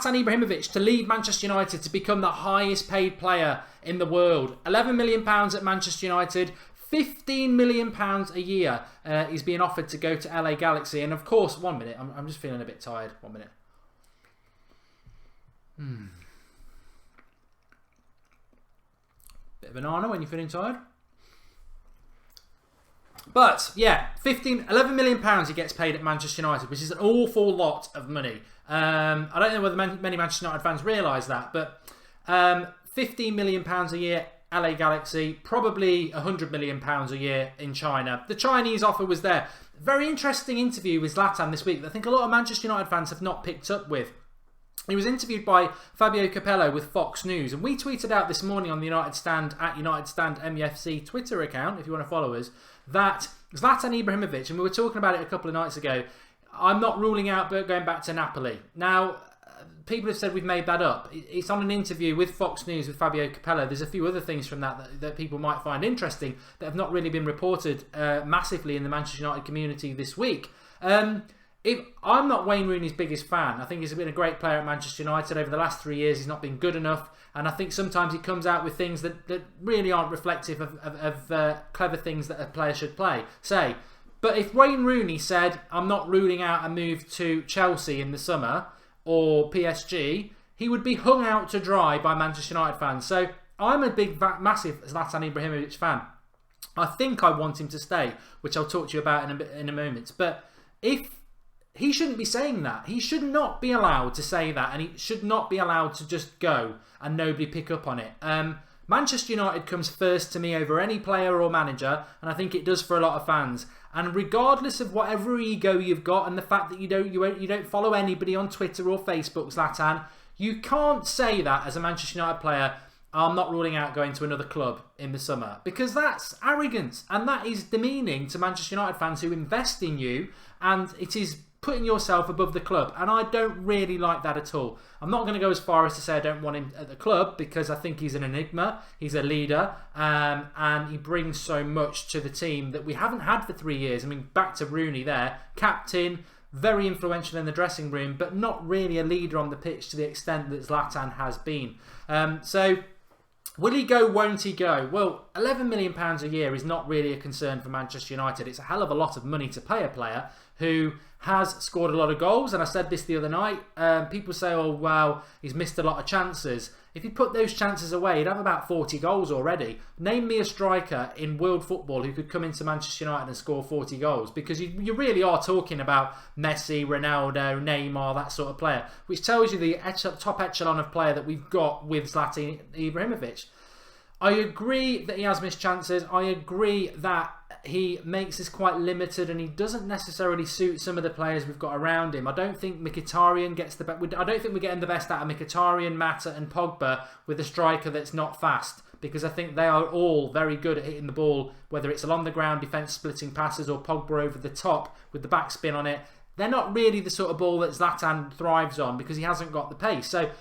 Zlatan Ibrahimovic to leave Manchester United to become the highest paid player in the world. £11 million at Manchester United, £15 million a year he's being offered to go to LA Galaxy. And of course, 1 minute, I'm just feeling a bit tired. 1 minute. Bit of banana when you're feeling tired. But yeah, £11 million he gets paid at Manchester United, which is an awful lot of money. I don't know whether many Manchester United fans realise that, but £15 million a year, LA Galaxy, probably £100 million a year in China. The Chinese offer was there. Very interesting interview with Zlatan this week that I think a lot of Manchester United fans have not picked up with. He was interviewed by Fabio Capello with Fox News, and we tweeted out this morning on the United Stand at United Stand MUFC Twitter account, if you want to follow us, that Zlatan Ibrahimovic, and we were talking about it a couple of nights ago, I'm not ruling out going back to Napoli. Now, people have said we've made that up. It's on an interview with Fox News with Fabio Capello. There's a few other things from that people might find interesting that have not really been reported massively in the Manchester United community this week. I'm not Wayne Rooney's biggest fan. I think he's been a great player at Manchester United. Over the last 3 years, he's not been good enough. And I think sometimes he comes out with things that really aren't reflective of clever things that a player should say. But if Wayne Rooney said, I'm not ruling out a move to Chelsea in the summer or PSG, he would be hung out to dry by Manchester United fans. So I'm a massive Zlatan Ibrahimovic fan. I think I want him to stay, which I'll talk to you about in a moment. But he shouldn't be saying that. He should not be allowed to say that, and he should not be allowed to just go and nobody pick up on it. Manchester United comes first to me over any player or manager, and I think it does for a lot of fans. And regardless of whatever ego you've got and the fact that you don't follow anybody on Twitter or Facebook, Zlatan, you can't say that as a Manchester United player. I'm not ruling out going to another club in the summer, because that's arrogance and that is demeaning to Manchester United fans who invest in you, and it is putting yourself above the club, and I don't really like that at all. I'm not going to go as far as to say I don't want him at the club, because I think he's an enigma, he's a leader, and he brings so much to the team that we haven't had for 3 years. I mean, back to Rooney there, captain, very influential in the dressing room, but not really a leader on the pitch to the extent that Zlatan has been. So, will he go, won't he go? Well, £11 million a year is not really a concern for Manchester United. It's a hell of a lot of money to pay a player who has scored a lot of goals, and I said this the other night. People say, oh, well, he's missed a lot of chances. If you put those chances away, he'd have about 40 goals already. Name me a striker in world football who could come into Manchester United and score 40 goals, because you really are talking about Messi, Ronaldo, Neymar, that sort of player, which tells you the top echelon of player that we've got with Zlatan Ibrahimovic. I agree that he has missed chances. I agree that he makes this quite limited, and he doesn't necessarily suit some of the players we've got around him. I don't think Mkhitaryan gets the best. I don't think we're getting the best out of Mkhitaryan, Mata and Pogba with a striker that's not fast, because I think they are all very good at hitting the ball, whether it's along the ground, defence splitting passes, or Pogba over the top with the backspin on it. They're not really the sort of ball that Zlatan thrives on, because he hasn't got the pace. So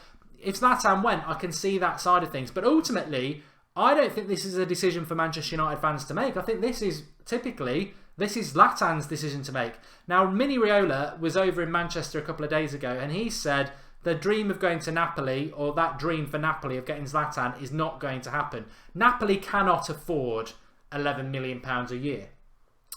if Zlatan went, I can see that side of things. But ultimately, I don't think this is a decision for Manchester United fans to make. I think this is Zlatan's decision to make. Now, Mini Raiola was over in Manchester a couple of days ago, and he said the dream of going to Napoli, or that dream for Napoli of getting Zlatan, is not going to happen. Napoli cannot afford £11 million a year.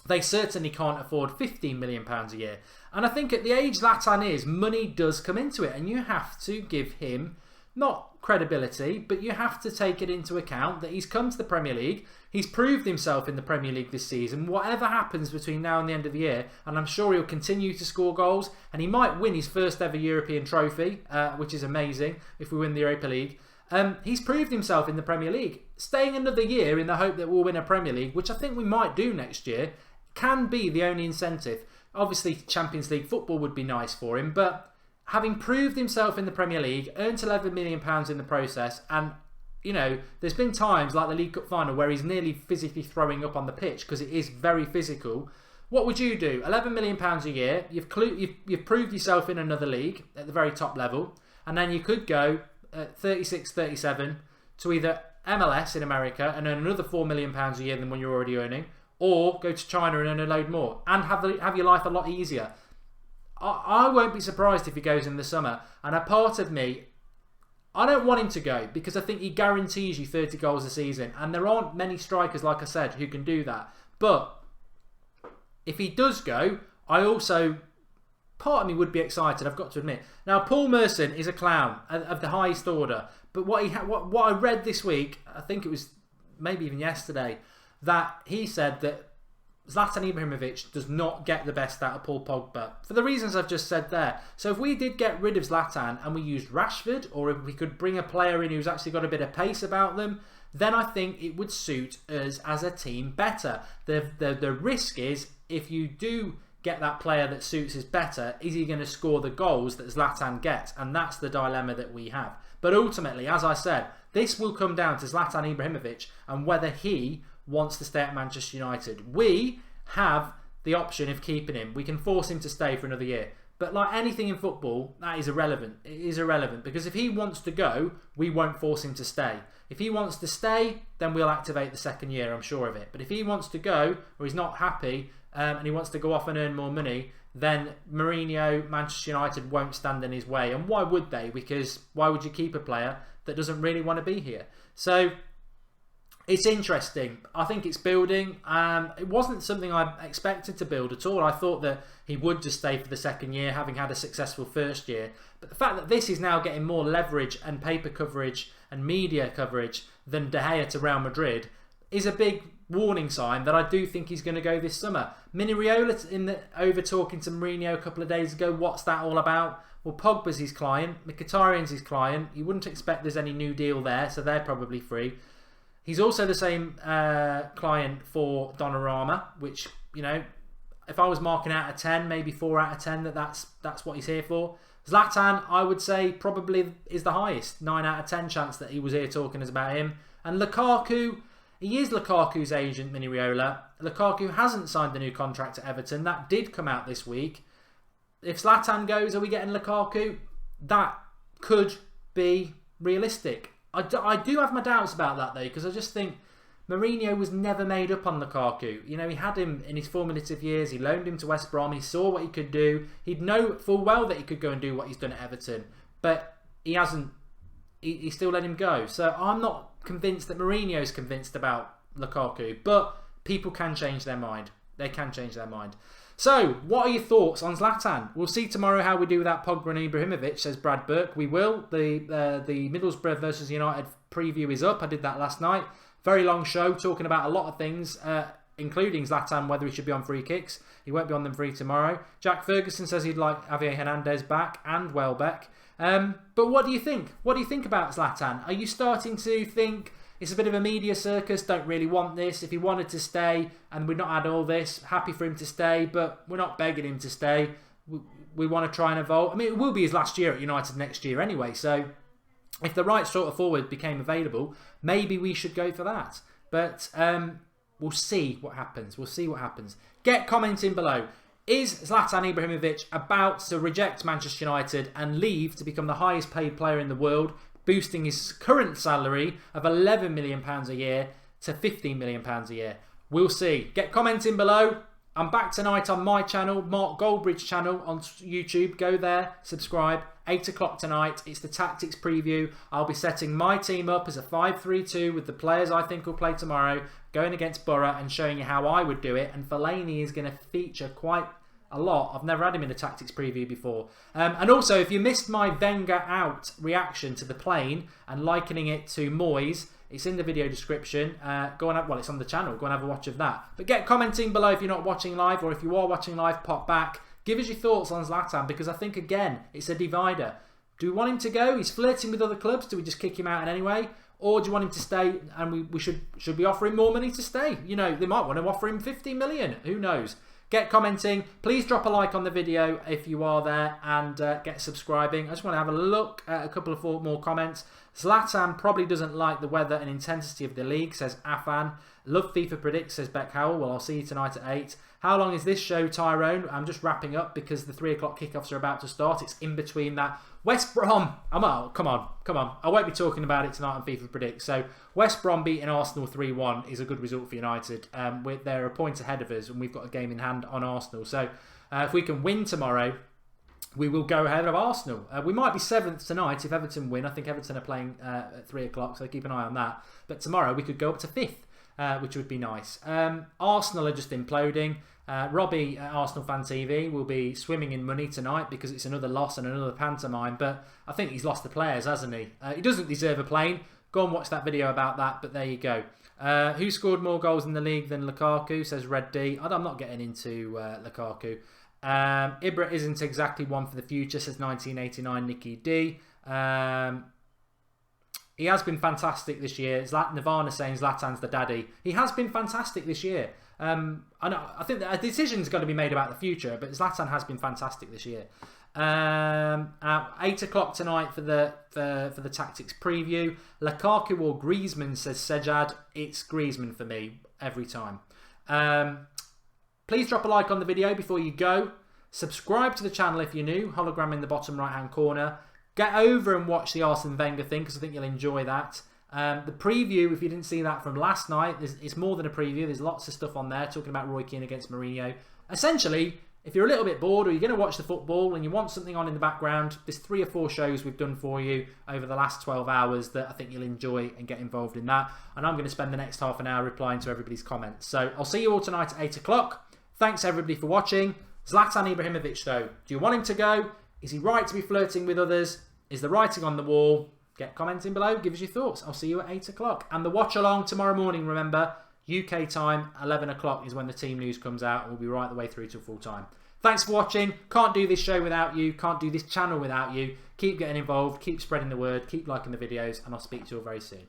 They certainly can't afford £15 million a year. And I think at the age Zlatan is, money does come into it, and you have to give him not credibility, but you have to take it into account that he's come to the Premier League, he's proved himself in the Premier League this season. Whatever happens between now and the end of the year, and I'm sure he'll continue to score goals, and he might win his first ever European trophy, which is amazing if we win the Europa League. He's proved himself in the Premier League. Staying another year in the hope that we'll win a Premier League, which I think we might do next year, can be the only incentive. Obviously, Champions League football would be nice for him, but having proved himself in the Premier League, earned £11 million in the process, and, you know, there's been times like the League Cup final where he's nearly physically throwing up on the pitch because it is very physical. What would you do? £11 million a year, you've proved yourself in another league at the very top level, and then you could go at 36, 37 to either MLS in America and earn another £4 million a year than what you're already earning, or go to China and earn a load more and have your life a lot easier. I won't be surprised if he goes in the summer. And a part of me, I don't want him to go because I think he guarantees you 30 goals a season. And there aren't many strikers, like I said, who can do that. But if he does go, I also... part of me would be excited, I've got to admit. Now, Paul Merson is a clown of the highest order. But what I read this week, I think it was maybe even yesterday, that he said that Zlatan Ibrahimovic does not get the best out of Paul Pogba. For the reasons I've just said there. So if we did get rid of Zlatan and we used Rashford, or if we could bring a player in who's actually got a bit of pace about them, then I think it would suit us as a team better. The risk is, if you do get that player that suits us better, is he going to score the goals that Zlatan gets? And that's the dilemma that we have. But ultimately, as I said, this will come down to Zlatan Ibrahimovic and whether he wants to stay at Manchester United. We have the option of keeping him. We can force him to stay for another year. But like anything in football, that is irrelevant. It is irrelevant because if he wants to go, we won't force him to stay. If he wants to stay, then we'll activate the second year, I'm sure of it. But if he wants to go, or he's not happy, and he wants to go off and earn more money, then Mourinho, Manchester United won't stand in his way. And why would they? Because why would you keep a player that doesn't really want to be here? So it's interesting. I think it's building. It wasn't something I expected to build at all. I thought that he would just stay for the second year, having had a successful first year. But the fact that this is now getting more leverage and paper coverage and media coverage than De Gea to Real Madrid is a big warning sign that I do think he's going to go this summer. Mini over talking to Mourinho a couple of days ago. What's that all about? Well, Pogba's his client, Mkhitaryan's his client. You wouldn't expect there's any new deal there, so they're probably free. He's also the same client for Donnarumma, which, you know, if I was marking out of 10, maybe 4 out of 10, that's what he's here for. Zlatan, I would say, probably is the highest. 9 out of 10 chance that he was here talking about him. And Lukaku, he is Lukaku's agent, Mini Raiola. Lukaku hasn't signed the new contract at Everton. That did come out this week. If Zlatan goes, are we getting Lukaku? That could be realistic. I do have my doubts about that, though, because I just think Mourinho was never made up on Lukaku. You know, he had him in his formative years. He loaned him to West Brom. He saw what he could do. He'd know full well that he could go and do what he's done at Everton. But he hasn't. He still let him go. So I'm not convinced that Mourinho's convinced about Lukaku. But people can change their mind. They can change their mind. So, what are your thoughts on Zlatan? We'll see tomorrow how we do that Pogba and Ibrahimovic, says Brad Burke. We will. The Middlesbrough versus United preview is up. I did that last night. Very long show, talking about a lot of things, including Zlatan, whether he should be on free kicks. He won't be on them free tomorrow. Jack Ferguson says he'd like Javier Hernandez back and Welbeck. But what do you think? What do you think about Zlatan? Are you starting to think it's a bit of a media circus, don't really want this? If he wanted to stay and we'd not had all this, happy for him to stay, but we're not begging him to stay. We want to try and evolve. I mean, it will be his last year at United next year anyway, so if the right sort of forward became available, maybe we should go for that. But we'll see what happens. We'll see what happens. Get commenting below. Is Zlatan Ibrahimovic about to reject Manchester United and leave to become the highest paid player in the world, boosting his current salary of £11 million a year to £15 million a year? We'll see. Get commenting below. I'm back tonight on my channel, Mark Goldbridge channel on YouTube. Go there, subscribe. 8 o'clock tonight. It's the tactics preview. I'll be setting my team up as a 5-3-2 with the players I think will play tomorrow, going against Borough and showing you how I would do it. And Fellaini is going to feature quite a lot. I've never had him in a tactics preview before. And also, if you missed my Wenger out reaction to the plane and likening it to Moyes, it's in the video description. Go and have, well, it's on the channel. Go and have a watch of that. But get commenting below if you're not watching live, or if you are watching live, pop back. Give us your thoughts on Zlatan, because I think, again, it's a divider. Do we want him to go? He's flirting with other clubs. Do we just kick him out in any way? Or do you want him to stay, and we should we offer him more money to stay? You know, they might want to offer him 50 million. Who knows? Get commenting. Please drop a like on the video if you are there, and get subscribing. I just want to have a look at a couple of more comments. Zlatan probably doesn't like the weather and intensity of the league, says Afan. Love FIFA Predicts, says Beck Howell. Well, I'll see you tonight at 8. How long is this show, Tyrone? I'm just wrapping up because the 3 o'clock kickoffs are about to start. It's in between that. West Brom. Come on. I won't be talking about it tonight on FIFA Predicts. So, West Brom beating Arsenal 3-1 is a good result for United. They're a point ahead of us, and we've got a game in hand on Arsenal. So, if we can win tomorrow, we will go ahead of Arsenal. We might be 7th tonight if Everton win. I think Everton are playing at 3 o'clock, so keep an eye on that. But tomorrow we could go up to 5th, which would be nice. Arsenal are just imploding. Robbie at Arsenal Fan TV will be swimming in money tonight because it's another loss and another pantomime. But I think he's lost the players, hasn't he? He doesn't deserve a plane. Go and watch that video about that, but there you go. Who scored more goals in the league than Lukaku, says Red D. I'm not getting into Lukaku. Ibra isn't exactly one for the future, says 1989 Nicky D. He has been fantastic this year. Nirvana saying Zlatan's the daddy. He has been fantastic this year. I think that a decision's got to be made about the future, but Zlatan has been fantastic this year. 8 o'clock tonight for the tactics preview. Lukaku or Griezmann, says Sejad. It's Griezmann for me every time. Please drop a like on the video before you go. Subscribe to the channel if you're new. Hologram in the bottom right hand corner. Get over and watch the Arsene Wenger thing because I think you'll enjoy that. The preview, if you didn't see that from last night, it's more than a preview. There's lots of stuff on there talking about Roy Keane against Mourinho. Essentially, if you're a little bit bored or you're going to watch the football and you want something on in the background, there's 3 or 4 shows we've done for you over the last 12 hours that I think you'll enjoy and get involved in that. And I'm going to spend the next half an hour replying to everybody's comments. So I'll see you all tonight at 8 o'clock. Thanks everybody for watching. Zlatan Ibrahimovic though, do you want him to go? Is he right to be flirting with others? Is the writing on the wall? Get commenting below, give us your thoughts. I'll see you at 8 o'clock. And the watch along tomorrow morning, remember, UK time, 11 o'clock is when the team news comes out. We'll be right the way through till full time. Thanks for watching. Can't do this show without you. Can't do this channel without you. Keep getting involved. Keep spreading the word. Keep liking the videos. And I'll speak to you all very soon.